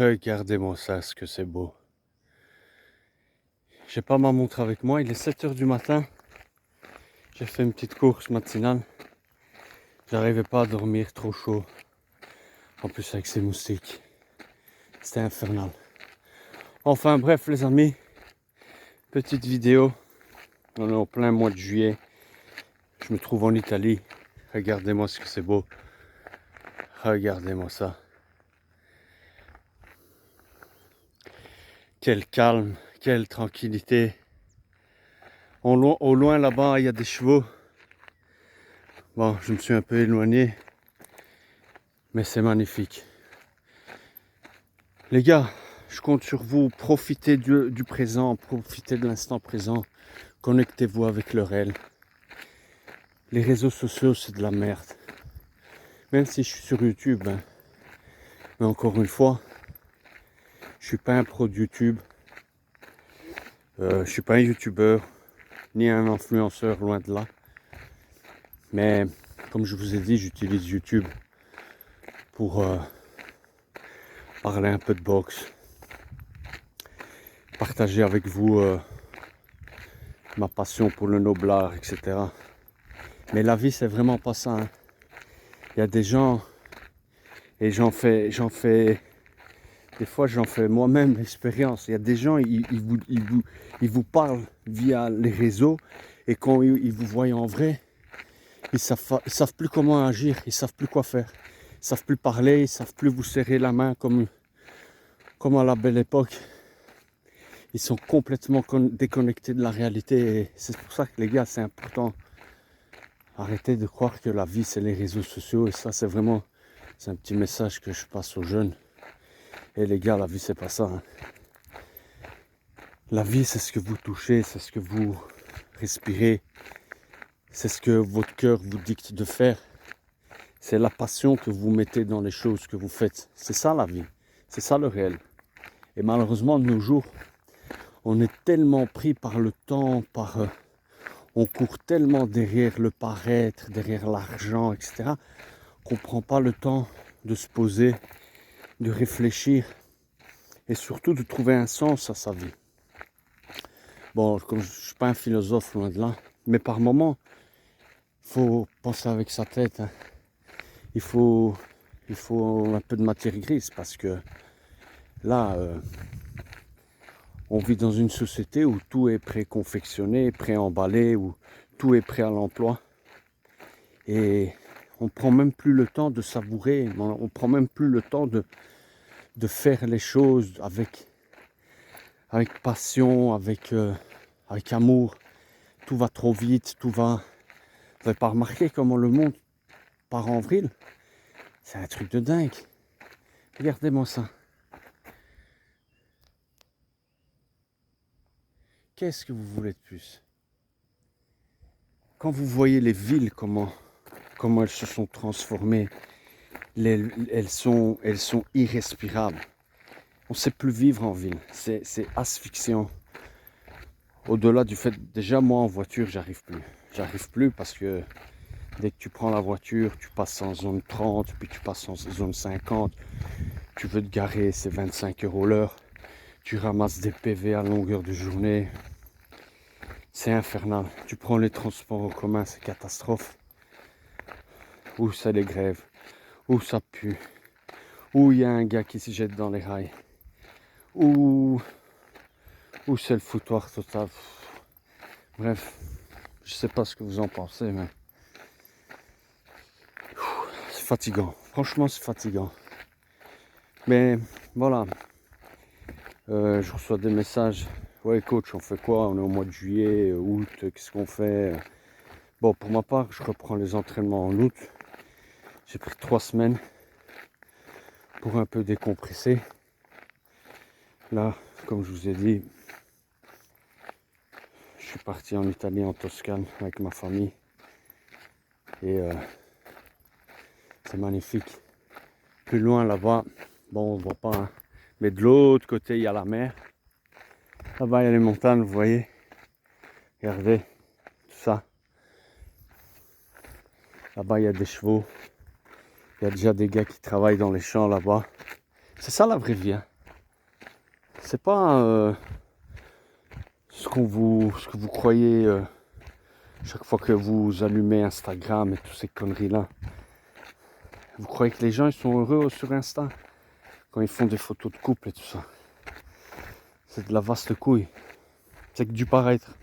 Regardez-moi ça, ce que c'est beau. J'ai pas ma montre avec moi, il est 7h du matin. J'ai fait une petite course matinale. J'arrivais pas à dormir, trop chaud. En plus avec ces moustiques. C'était infernal. Enfin bref les amis, petite vidéo. On est en plein mois de juillet. Je me trouve en Italie. Regardez-moi ce que c'est beau. Regardez-moi ça. Quel calme, quelle tranquillité. Au loin là-bas, il y a des chevaux. Bon, je me suis un peu éloigné. Mais c'est magnifique. Les gars, je compte sur vous. Profitez du présent, profitez de l'instant présent. Connectez-vous avec le réel. Les réseaux sociaux, c'est de la merde. Même si je suis sur YouTube. Hein. Mais encore une fois, je suis pas un pro de YouTube. Je suis pas un youtubeur, ni un influenceur, loin de là. Mais comme je vous ai dit, j'utilise YouTube pour parler un peu de boxe. Partager avec vous ma passion pour le noblard, etc. Mais la vie, c'est vraiment pas ça. Hein. Il y a des gens, et des fois j'en fais moi-même l'expérience. Il y a des gens, ils vous parlent via les réseaux, et quand ils vous voient en vrai, ils savent plus comment agir, ils savent plus quoi faire. Ils savent plus parler, ils savent plus vous serrer la main comme à la belle époque. Ils sont complètement déconnectés de la réalité, et c'est pour ça que les gars, c'est important. Arrêtez de croire que la vie c'est les réseaux sociaux, et ça c'est un petit message que je passe aux jeunes. Et les gars, la vie c'est pas ça. Hein. La vie c'est ce que vous touchez, c'est ce que vous respirez, c'est ce que votre cœur vous dicte de faire. C'est la passion que vous mettez dans les choses que vous faites. C'est ça la vie, c'est ça le réel. Et malheureusement de nos jours, on est tellement pris par le temps, on court tellement derrière le paraître, derrière l'argent, etc. qu'on ne prend pas le temps de se poser, de réfléchir et surtout de trouver un sens à sa vie. Bon, comme je ne suis pas un philosophe, loin de là, mais par moments, il faut penser avec sa tête. Hein. Il faut un peu de matière grise parce que là, on vit dans une société où tout est préconfectionné, préemballé, où tout est prêt à l'emploi. Et on ne prend même plus le temps de savourer, on ne prend même plus le temps de faire les choses avec passion, avec amour. Tout va trop vite, tout va... Vous n'avez pas remarqué comment le monde part en vrille? C'est un truc de dingue. Regardez-moi ça. Qu'est-ce que vous voulez de plus? Quand vous voyez les villes, comment elles se sont transformées, elles sont irrespirables. On ne sait plus vivre en ville, c'est asphyxiant. Au-delà du fait, déjà moi en voiture, j'arrive plus parce que dès que tu prends la voiture, tu passes en zone 30, puis tu passes en zone 50, tu veux te garer, c'est 25 € l'heure, tu ramasses des PV à longueur de journée, c'est infernal. Tu prends les transports en commun, c'est catastrophe. Ou c'est les grèves, ou ça pue, ou il y a un gars qui se jette dans les rails, ou c'est le foutoir total. Bref, je sais pas ce que vous en pensez, mais c'est fatigant. Franchement, c'est fatigant. Mais voilà, je reçois des messages. Ouais, coach, on fait quoi? On est au mois de juillet, août, qu'est-ce qu'on fait? Bon, pour ma part, je reprends les entraînements en août. J'ai pris 3 semaines pour un peu décompresser. Là, comme je vous ai dit, je suis parti en Italie, en Toscane, avec ma famille. Et c'est magnifique. Plus loin, là-bas, bon, on ne voit pas, hein, mais de l'autre côté, il y a la mer. Là-bas, il y a les montagnes, vous voyez. Regardez, tout ça. Là-bas, il y a des chevaux. Il y a déjà des gars qui travaillent dans les champs là-bas. C'est ça la vraie vie. Hein. c'est pas ce que vous croyez chaque fois que vous allumez Instagram et toutes ces conneries-là. Vous croyez que les gens ils sont heureux sur Insta quand ils font des photos de couple et tout ça. C'est de la vaste couille. C'est que du paraître.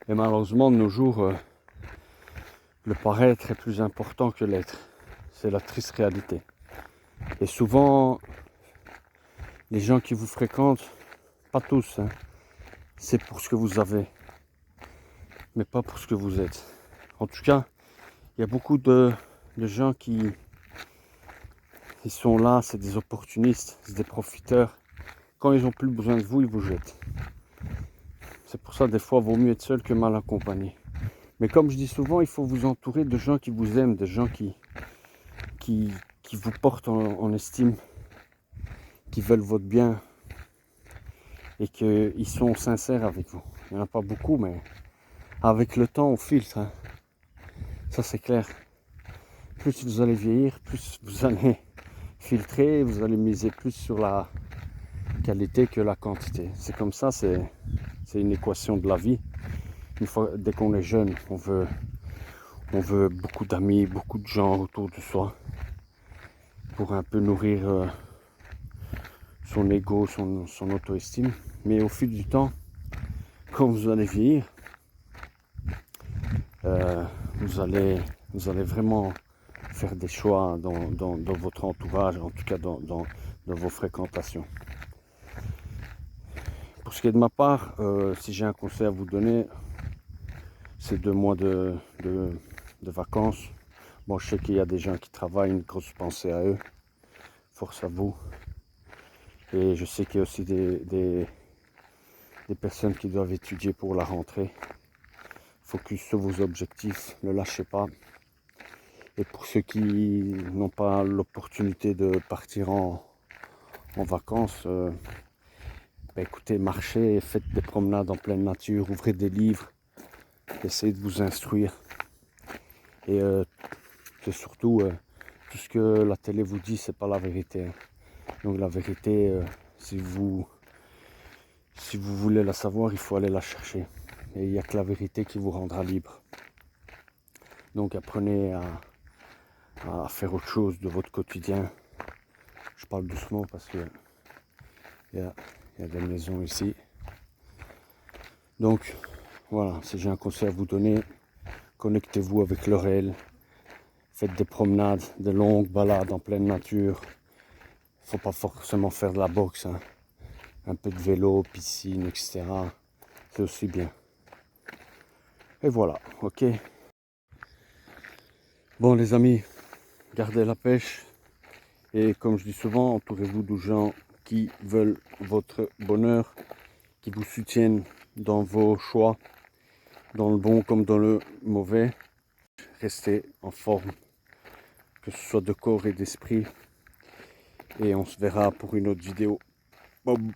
Et malheureusement, de nos jours, le paraître est plus important que l'être. C'est la triste réalité. Et souvent, les gens qui vous fréquentent, pas tous, hein, c'est pour ce que vous avez, mais pas pour ce que vous êtes. En tout cas, il y a beaucoup de gens qui ils sont là, c'est des opportunistes, c'est des profiteurs. Quand ils n'ont plus besoin de vous, ils vous jettent. C'est pour ça, des fois, il vaut mieux être seul que mal accompagné. Mais comme je dis souvent, il faut vous entourer de gens qui vous aiment, de gens qui vous portent en estime, qui veulent votre bien et qu'ils sont sincères avec vous. Il n'y en a pas beaucoup, mais avec le temps, on filtre. Hein. Ça, c'est clair. Plus vous allez vieillir, plus vous allez filtrer, vous allez miser plus sur la qualité que la quantité. C'est comme ça, c'est une équation de la vie. Une fois, dès qu'on est jeune, on veut beaucoup d'amis, beaucoup de gens autour de soi pour un peu nourrir son ego, son auto-estime. Mais au fil du temps, quand vous allez vieillir, vous allez vraiment faire des choix dans votre entourage, en tout cas dans vos fréquentations. Pour ce qui est de ma part, si j'ai un conseil à vous donner, c'est 2 mois de vacances. Bon, je sais qu'il y a des gens qui travaillent, une grosse pensée à eux. Force à vous. Et je sais qu'il y a aussi des personnes qui doivent étudier pour la rentrée. Focus sur vos objectifs, ne lâchez pas. Et pour ceux qui n'ont pas l'opportunité de partir en vacances, écoutez, marchez, faites des promenades en pleine nature, ouvrez des livres, essayez de vous instruire. Et surtout, tout ce que la télé vous dit, c'est pas la vérité. Donc la vérité, si vous voulez la savoir, il faut aller la chercher. Et il n'y a que la vérité qui vous rendra libre. Donc apprenez à faire autre chose de votre quotidien. Je parle doucement parce que il y a des maisons ici. Donc voilà, si j'ai un conseil à vous donner, connectez-vous avec le réel. Faites des promenades, des longues balades en pleine nature. Faut pas forcément faire de la boxe. Hein. Un peu de vélo, piscine, etc. C'est aussi bien. Et voilà, ok. Bon les amis, gardez la pêche. Et comme je dis souvent, entourez-vous de gens qui veulent votre bonheur, qui vous soutiennent dans vos choix, dans le bon comme dans le mauvais. Restez en forme, que ce soit de corps et d'esprit. Et on se verra pour une autre vidéo. Bob.